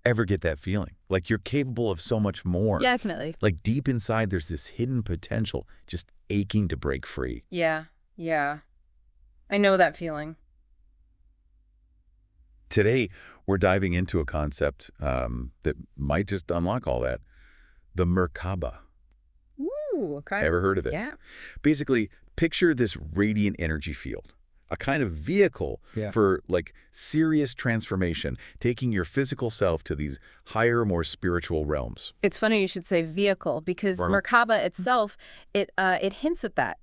ever get that feeling? Like you're capable of so much more. Yeah, definitely. Like deep inside, there's this hidden potential just aching to break free. Yeah, yeah. I know that feeling. Today, we're diving into a concept that might just unlock all that. The Merkaba. Ooh, okay. Ever heard of it? Yeah. Basically, picture this radiant energy field, a kind of vehicle for like serious transformation, taking your physical self to these higher, more spiritual realms. It's funny you should say vehicle because Right. Merkaba itself, it hints at that,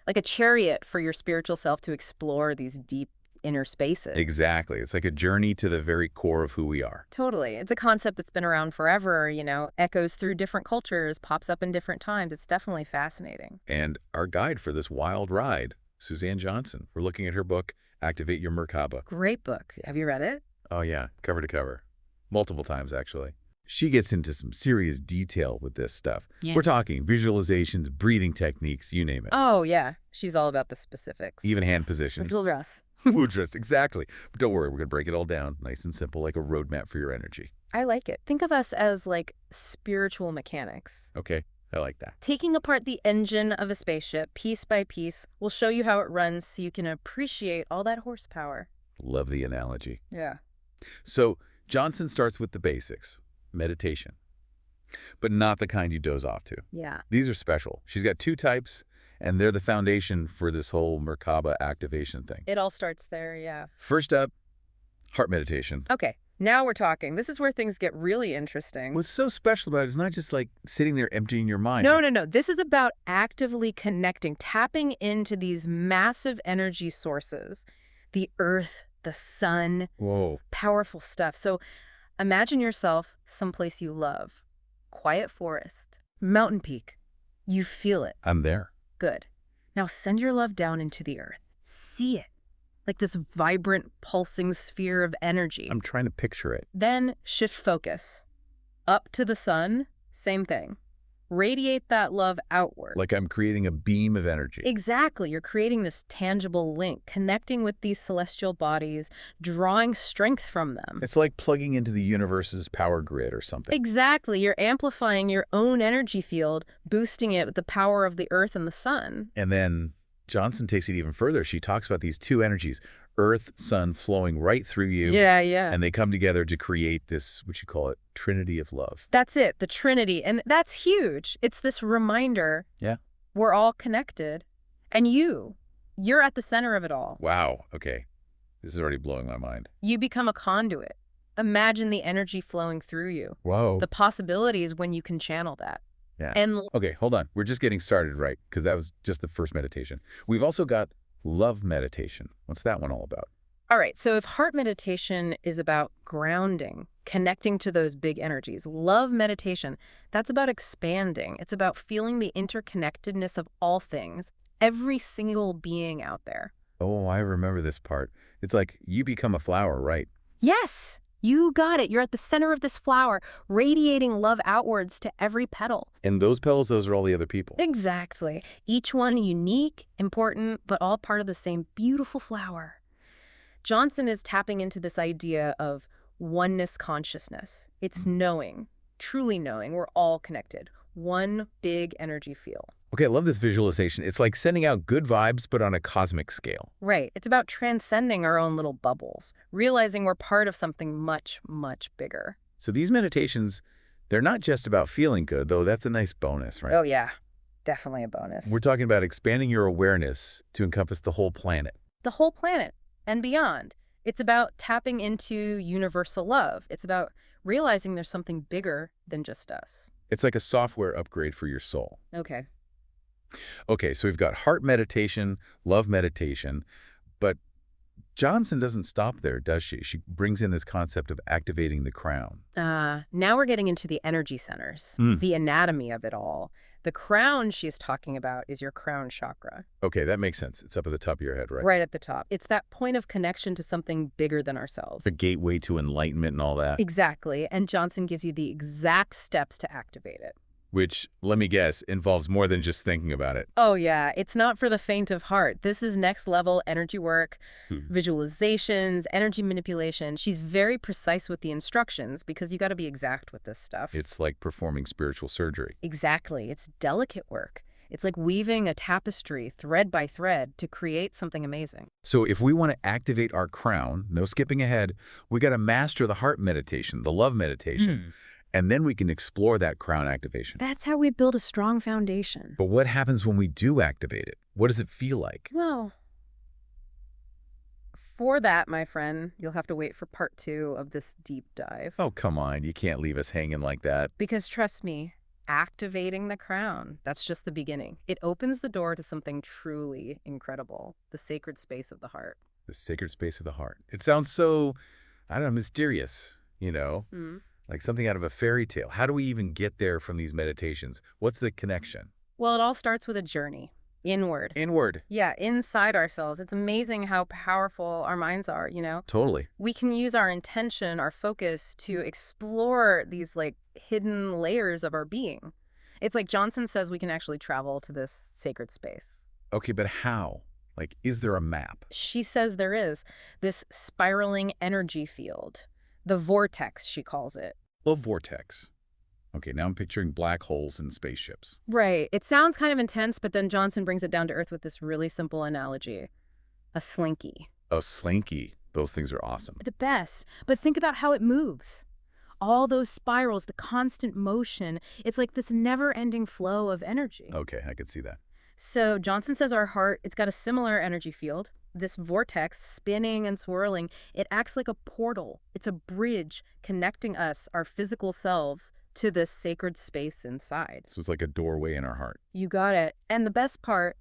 like a chariot for your spiritual self to explore these deep inner spaces. Exactly. It's like a journey to the very core of who we are. Totally. It's a concept that's been around forever, echoes through different cultures, pops up in different times. It's definitely fascinating. And our guide for this wild ride, Suzanne Johnson. We're looking at her book, Activate Your Merkaba. Great book. Have you read it? Oh yeah, cover to cover. Multiple times, actually. She gets into some serious detail with this stuff. Yeah. We're talking visualizations, breathing techniques, you name it. Oh, yeah. She's all about the specifics. Even hand positions. Mudras. Mudras, exactly. But don't worry, we're going to break it all down nice and simple, like a roadmap for your energy. I like it. Think of us as like spiritual mechanics. Okay, I like that. Taking apart the engine of a spaceship piece by piece will show you how it runs so you can appreciate all that horsepower. Love the analogy. Yeah. So Johnson starts with the basics, meditation, but not the kind you doze off to. Yeah. These are special. She's got 2 types, and they're the foundation for this whole Merkaba activation thing. It all starts there, yeah. First up, heart meditation. Okay, now we're talking. This is where things get really interesting. What's so special about it is not just like sitting there emptying your mind. No. This is about actively connecting, tapping into these massive energy sources. The earth, the sun. Whoa. Powerful stuff. So imagine yourself someplace you love. Quiet forest, mountain peak. You feel it. I'm there. Good. Now send your love down into the earth. See it. Like this vibrant, pulsing sphere of energy. I'm trying to picture it. Then shift focus. Up to the sun, same thing. Radiate that love outward. Like I'm creating a beam of energy. Exactly. You're creating this tangible link, connecting with these celestial bodies, drawing strength from them. It's like plugging into the universe's power grid or something. Exactly. You're amplifying your own energy field, boosting it with the power of the earth and the sun. And then Johnson takes it even further. She talks about these 2 energies, earth, sun, flowing right through you. Yeah. And they come together to create this, what you call it, trinity of love. That's it, the Trinity. And that's huge. It's this reminder. Yeah. We're all connected. And you're at the center of it all. Wow. Okay. This is already blowing my mind. You become a conduit. Imagine the energy flowing through you. Whoa. The possibilities when you can channel that. Yeah. And okay, hold on. We're just getting started, right? Because that was just the first meditation. We've also got love meditation. What's that one all about? all right, so if heart meditation is about grounding, connecting to those big energies, love meditation, that's about expanding. It's about feeling the interconnectedness of all things, every single being out there. Oh, I remember this part. It's like you become a flower, right? Yes, you got it. You're at the center of this flower, radiating love outwards to every petal. And those petals, those are all the other people. Exactly. Each one unique, important, but all part of the same beautiful flower. Johnson is tapping into this idea of oneness consciousness. It's knowing, truly knowing we're all connected. One big energy field. Okay, I love this visualization. It's like sending out good vibes, but on a cosmic scale. Right. It's about transcending our own little bubbles, realizing we're part of something much, much bigger. So these meditations, they're not just about feeling good, though that's a nice bonus, right? Oh, yeah. Definitely a bonus. We're talking about expanding your awareness to encompass the whole planet. The whole planet and beyond. It's about tapping into universal love. It's about realizing there's something bigger than just us. It's like a software upgrade for your soul. Okay. Okay, so we've got heart meditation, love meditation, but Johnson doesn't stop there, does she? She brings in this concept of activating the crown. Now we're getting into the energy centers, the anatomy of it all. The crown she's talking about is your crown chakra. Okay, that makes sense. It's up at the top of your head, right? Right at the top. It's that point of connection to something bigger than ourselves. The gateway to enlightenment and all that. Exactly. And Johnson gives you the exact steps to activate it. Which, let me guess, involves more than just thinking about it. Oh yeah, it's not for the faint of heart. This is next level energy work, visualizations, energy manipulation. She's very precise with the instructions because you got to be exact with this stuff. It's like performing spiritual surgery. Exactly. It's delicate work. It's like weaving a tapestry thread by thread to create something amazing. So if we want to activate our crown, no skipping ahead, we got to master the heart meditation, the love meditation. And then we can explore that crown activation. That's how we build a strong foundation. But what happens when we do activate it? What does it feel like? Well, for that, my friend, you'll have to wait for part 2 of this deep dive. Oh, come on. You can't leave us hanging like that. Because trust me, activating the crown, that's just the beginning. It opens the door to something truly incredible, the sacred space of the heart. The sacred space of the heart. It sounds so, I don't know, mysterious, you know? Like something out of a fairy tale. How do we even get there from these meditations? What's the connection? Well, it all starts with a journey. Inward. Inward. Yeah, inside ourselves. It's amazing how powerful our minds are, you know? Totally. We can use our intention, our focus to explore these like hidden layers of our being. It's like Johnson says we can actually travel to this sacred space. Okay, but how? Like, is there a map? She says there is this spiraling energy field. The vortex, she calls it. A vortex. Okay, now I'm picturing black holes in spaceships. Right. It sounds kind of intense, but then Johnson brings it down to earth with this really simple analogy. A slinky. A slinky. Those things are awesome. The best. But think about how it moves. All those spirals, the constant motion, it's like this never-ending flow of energy. Okay, I could see that. So Johnson says our heart, it's got a similar energy field. This vortex, spinning and swirling, it acts like a portal. It's a bridge connecting us, our physical selves, to this sacred space inside. So it's like a doorway in our heart. You got it. And the best part,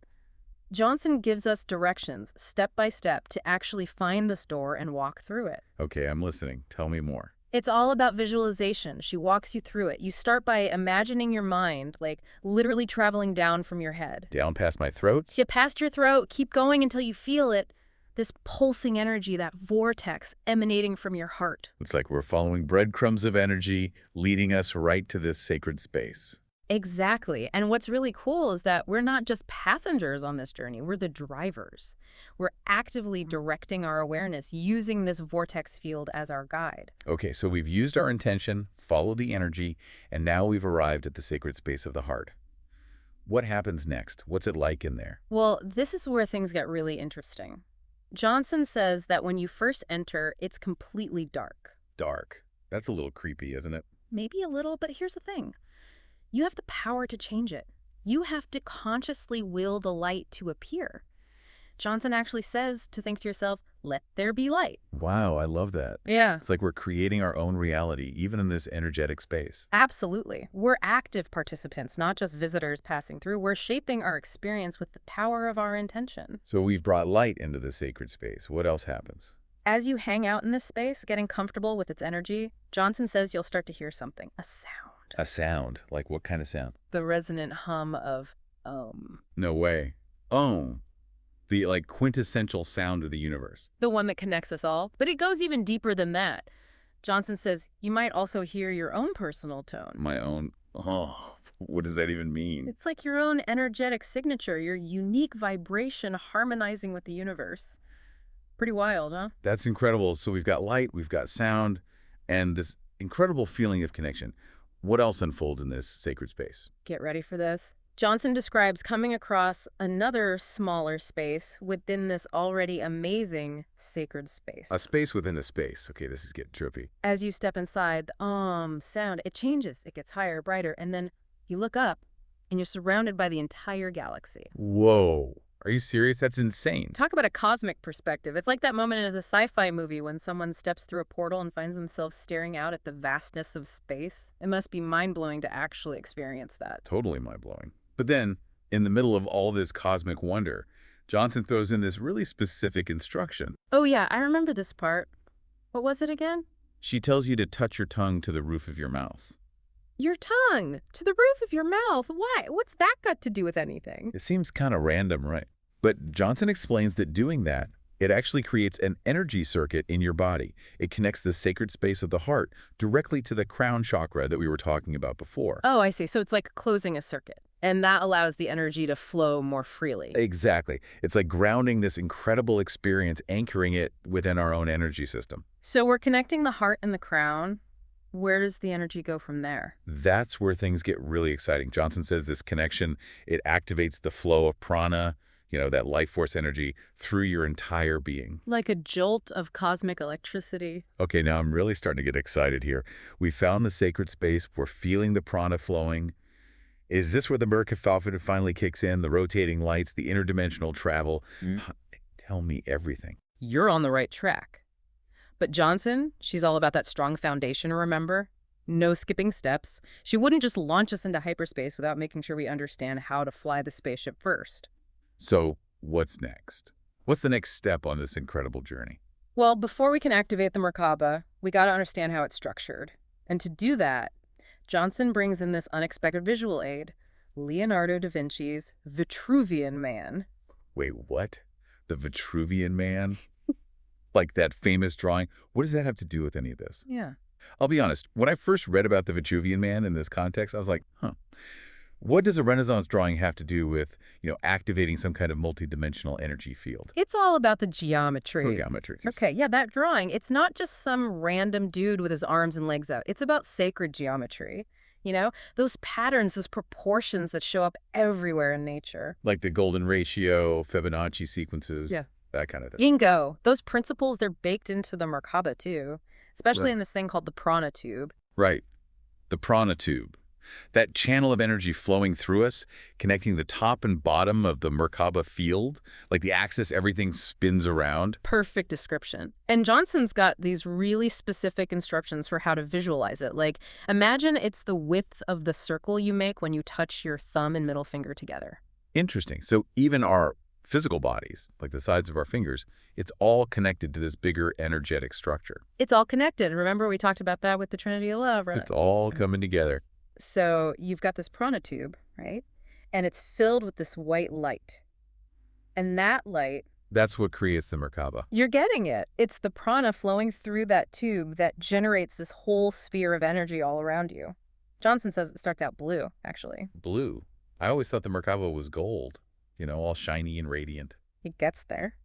Johnson gives us directions, step by step, to actually find this door and walk through it. Okay, I'm listening. Tell me more. It's all about visualization. She walks you through it. You start by imagining your mind, like literally traveling down from your head. Down past my throat? Yeah, past your throat. Keep going until you feel it. This pulsing energy, that vortex emanating from your heart. It's like we're following breadcrumbs of energy, leading us right to this sacred space. Exactly. And what's really cool is that we're not just passengers on this journey. We're the drivers. We're actively directing our awareness, using this vortex field as our guide. Okay, so we've used our intention, followed the energy, and now we've arrived at the sacred space of the heart. What happens next? What's it like in there? Well, this is where things get really interesting. Johnson says that when you first enter, it's completely dark. Dark. That's a little creepy, isn't it? Maybe a little, but here's the thing. You have the power to change it. You have to consciously will the light to appear. Johnson actually says to think to yourself, let there be light. Wow, I love that. Yeah. It's like we're creating our own reality, even in this energetic space. Absolutely. We're active participants, not just visitors passing through. We're shaping our experience with the power of our intention. So we've brought light into the sacred space. What else happens? As you hang out in this space, getting comfortable with its energy, Johnson says you'll start to hear something, a sound. A sound? Like what kind of sound? The resonant hum of No way. The like quintessential sound of the universe. The one that connects us all. But it goes even deeper than that. Johnson says you might also hear your own personal tone. My own? Oh, what does that even mean? It's like your own energetic signature, your unique vibration harmonizing with the universe. Pretty wild, huh? That's incredible. So we've got light, we've got sound, and this incredible feeling of connection. What else unfolds in this sacred space? Get ready for this. Johnson describes coming across another smaller space within this already amazing sacred space. A space within a space. Okay, this is getting trippy. As you step inside, the sound, it changes. It gets higher, brighter, and then you look up and you're surrounded by the entire galaxy. Whoa. Are you serious? That's insane. Talk about a cosmic perspective. It's like that moment in a sci-fi movie when someone steps through a portal and finds themselves staring out at the vastness of space. It must be mind-blowing to actually experience that. Totally mind-blowing. But then, in the middle of all this cosmic wonder, Johnson throws in this really specific instruction. Oh yeah, I remember this part. What was it again? She tells you to touch your tongue to the roof of your mouth. Your tongue to the roof of your mouth? Why? What's that got to do with anything? It seems kind of random, right? But Johnson explains that doing that, It actually creates an energy circuit in your body. It connects the sacred space of the heart directly to the crown chakra that we were talking about before. Oh, I see. So it's like closing a circuit, and that allows the energy to flow more freely. Exactly. It's like grounding this incredible experience, anchoring it within our own energy system. So we're connecting the heart and the crown. Where does the energy go from there? That's where things get really exciting. Johnson says this connection, it activates the flow of prana, that life force energy, through your entire being. Like a jolt of cosmic electricity. Okay, now I'm really starting to get excited here. We found the sacred space. We're feeling the prana flowing. Is this where the Merkaba finally kicks in, the rotating lights, the interdimensional travel? Tell me everything. You're on the right track. But Johnson, she's all about that strong foundation, remember? No skipping steps. She wouldn't just launch us into hyperspace without making sure we understand how to fly the spaceship first. So what's next? What's the next step on this incredible journey? Well, before we can activate the Merkaba, we got to understand how it's structured. And to do that, Johnson brings in this unexpected visual aid, Leonardo da Vinci's Vitruvian Man. Wait, what? The Vitruvian Man? Like that famous drawing? What does that have to do with any of this? Yeah. I'll be honest, when I first read about the Vitruvian Man in this context, I was like, what does a Renaissance drawing have to do with, activating some kind of multidimensional energy field? It's all about the geometry. Geometry. Okay, yeah, that drawing, it's not just some random dude with his arms and legs out. It's about sacred geometry. Those patterns, those proportions that show up everywhere in nature. Like the golden ratio, Fibonacci sequences, Yeah. that kind of thing. Bingo. Those principles, they're baked into the Merkaba too, especially in this thing called the prana tube. Right. The prana tube. That channel of energy flowing through us, connecting the top and bottom of the Merkaba field, like the axis everything spins around. Perfect description. And Johnson's got these really specific instructions for how to visualize it. Like, imagine it's the width of the circle you make when you touch your thumb and middle finger together. Interesting. So even our physical bodies, like the sides of our fingers, it's all connected to this bigger energetic structure. It's all connected. Remember we talked about that with the Trinity of Love, right? It's all coming together. So you've got this prana tube, right? And it's filled with this white light. And that light... That's what creates the Merkaba. You're getting it. It's the prana flowing through that tube that generates this whole sphere of energy all around you. Johnson says it starts out blue, actually. Blue? I always thought the Merkaba was gold, all shiny and radiant. It gets there.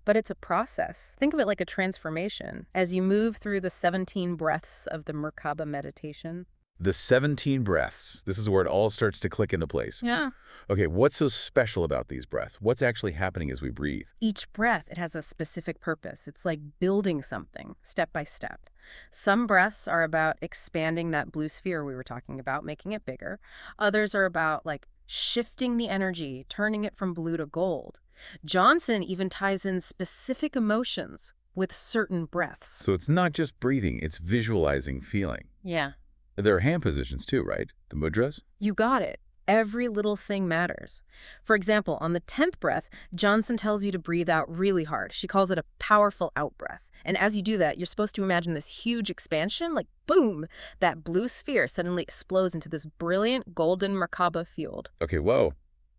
But it's a process. Think of it like a transformation. As you move through the 17 breaths of the Merkaba meditation. The 17 breaths. This is where it all starts to click into place. Yeah. Okay, what's so special about these breaths? What's actually happening as we breathe? Each breath, it has a specific purpose. It's like building something, step by step. Some breaths are about expanding that blue sphere we were talking about, making it bigger. Others are about, shifting the energy, turning it from blue to gold. Johnson even ties in specific emotions with certain breaths. So it's not just breathing, it's visualizing, feeling. Yeah. There are hand positions too, right? The mudras? You got it. Every little thing matters. For example, on the 10th breath, Johnson tells you to breathe out really hard. She calls it a powerful out-breath. And as you do that, you're supposed to imagine this huge expansion, like boom, that blue sphere suddenly explodes into this brilliant golden Merkaba field. Okay, whoa.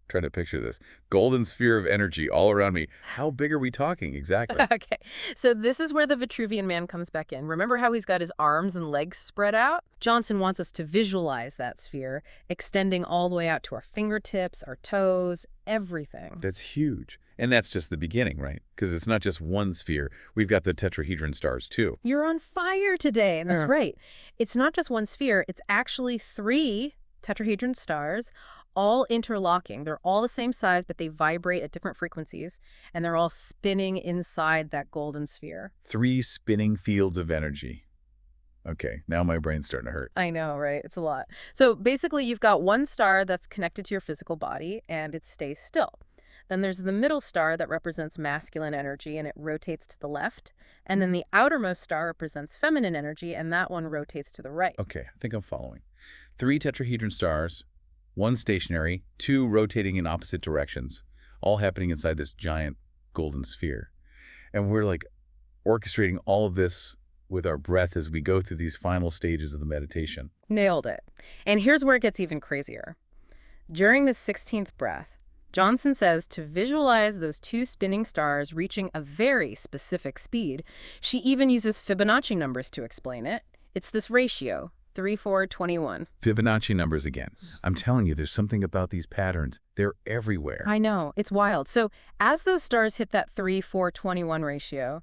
Trying to picture this. Golden sphere of energy all around me. How big are we talking exactly? Okay, so this is where the Vitruvian Man comes back in. Remember how he's got his arms and legs spread out? Johnson wants us to visualize that sphere, extending all the way out to our fingertips, our toes, everything. That's huge. And that's just the beginning, right? Because it's not just one sphere. We've got the tetrahedron stars too. You're on fire today. That's right. It's not just one sphere. It's actually 3 tetrahedron stars, all interlocking. They're all the same size, but they vibrate at different frequencies, and they're all spinning inside that golden sphere. 3 spinning fields of energy. Okay, now my brain's starting to hurt. I know, right? It's a lot. So basically, you've got one star that's connected to your physical body, and it stays still. Then there's the middle star that represents masculine energy, and it rotates to the left. And then the outermost star represents feminine energy, and that one rotates to the right. Okay, I think I'm following. 3 tetrahedron stars, 1 stationary, 2 rotating in opposite directions, all happening inside this giant golden sphere. And we're orchestrating all of this with our breath as we go through these final stages of the meditation. Nailed it. And here's where it gets even crazier. During the 16th breath, Johnson says to visualize those two spinning stars reaching a very specific speed. She even uses Fibonacci numbers to explain it. It's this ratio, 3, 4, 21. Fibonacci numbers again. I'm telling you, there's something about these patterns. They're everywhere. I know, it's wild. So as those stars hit that 3, 4, 21 ratio,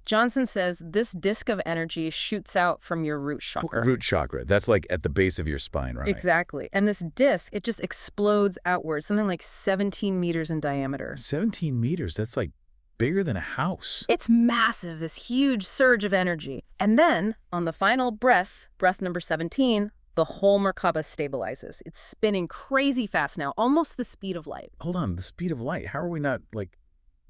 Johnson says this disk of energy shoots out from your root chakra. Root chakra. That's like at the base of your spine, right? Exactly. And this disk, it just explodes outwards, something like 17 meters in diameter. 17 meters. That's like bigger than a house. It's massive, this huge surge of energy. And then, on the final breath number 17, the whole Merkaba stabilizes. It's spinning crazy fast now, almost the speed of light. Hold on, the speed of light. How are we not, like,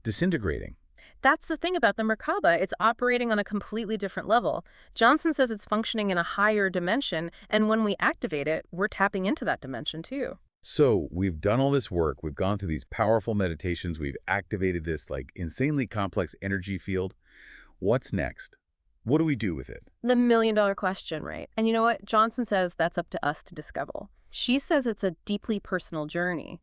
disintegrating? That's the thing about the Merkaba. It's operating on a completely different level. Johnson says it's functioning in a higher dimension, and when we activate it, we're tapping into that dimension too. So we've done all this work. We've gone through these powerful meditations. We've activated this, like, insanely complex energy field. What's next? What do we do with it? The million-dollar question, right? And you know what? Johnson says that's up to us to discover. She says it's a deeply personal journey,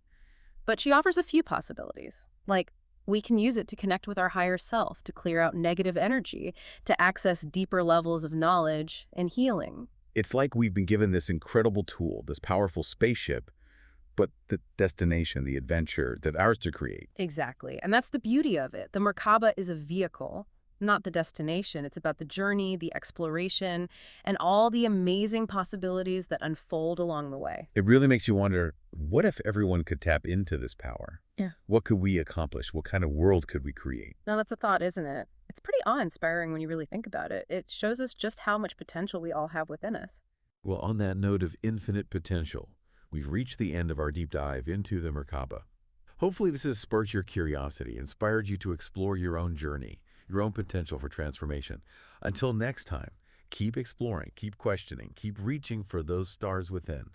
but she offers a few possibilities. Like, we can use it to connect with our higher self, to clear out negative energy, to access deeper levels of knowledge and healing. It's like we've been given this incredible tool, this powerful spaceship, but the destination, the adventure, that ours to create. Exactly. And that's the beauty of it. The Merkaba is a vehicle, not the destination. It's about the journey, the exploration, and all the amazing possibilities that unfold along the way. It really makes you wonder, what if everyone could tap into this power? Yeah. What could we accomplish? What kind of world could we create? Now, that's a thought, isn't it? It's pretty awe-inspiring when you really think about it. It shows us just how much potential we all have within us. Well, on that note of infinite potential, we've reached the end of our deep dive into the Merkaba. Hopefully this has spurred your curiosity, inspired you to explore your own journey, your own potential for transformation. Until next time, keep exploring, keep questioning, keep reaching for those stars within.